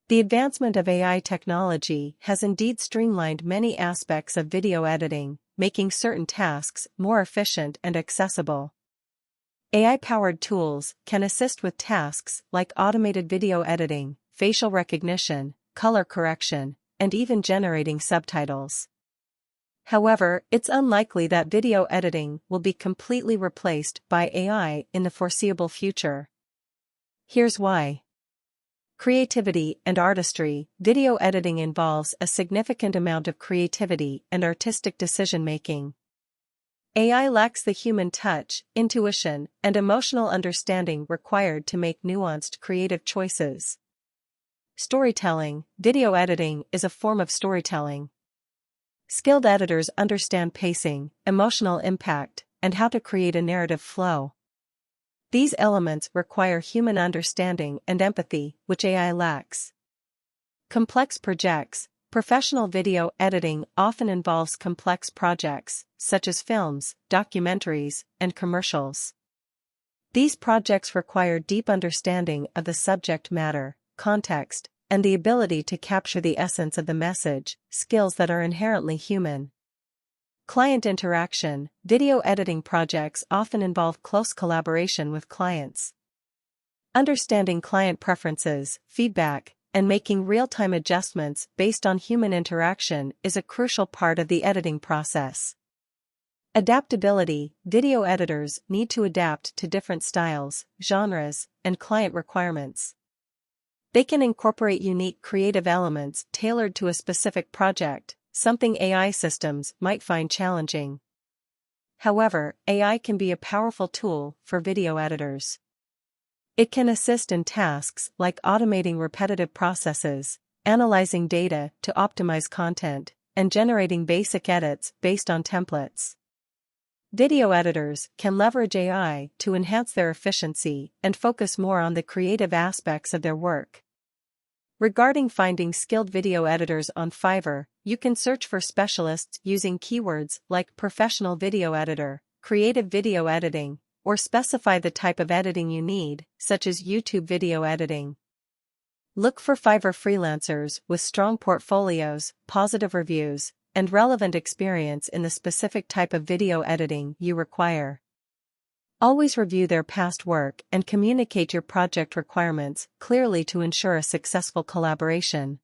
The advancement of AI technology has indeed streamlined many aspects of video editing, making certain tasks more efficient and accessible. AI-powered tools can assist with tasks like automated video editing, facial recognition, color correction, and even generating subtitles. However, it's unlikely that video editing will be completely replaced by AI in the foreseeable future. Here's why. Creativity and artistry. Video editing involves a significant amount of creativity and artistic decision-making. AI lacks the human touch, intuition, and emotional understanding required to make nuanced creative choices. Storytelling. Video editing is a form of storytelling. Skilled editors understand pacing, emotional impact, and how to create a narrative flow. These elements require human understanding and empathy, which AI lacks. Complex projects. Professional video editing often involves complex projects, such as films, documentaries, and commercials. These projects require deep understanding of the subject matter, context, and the ability to capture the essence of the message, skills that are inherently human. Client interaction. Video editing projects often involve close collaboration with clients. Understanding client preferences, feedback, and making real-time adjustments based on human interaction is a crucial part of the editing process. Adaptability. Video editors need to adapt to different styles, genres, and client requirements. They can incorporate unique creative elements tailored to a specific project, something AI systems might find challenging. However, AI can be a powerful tool for video editors. It can assist in tasks like automating repetitive processes, analyzing data to optimize content, and generating basic edits based on templates. Video editors can leverage AI to enhance their efficiency and focus more on the creative aspects of their work. Regarding finding skilled video editors on Fiverr, you can search for specialists using keywords like professional video editor, creative video editing, or specify the type of editing you need, such as YouTube video editing. Look for Fiverr freelancers with strong portfolios, positive reviews, and relevant experience in the specific type of video editing you require. Always review their past work and communicate your project requirements clearly to ensure a successful collaboration.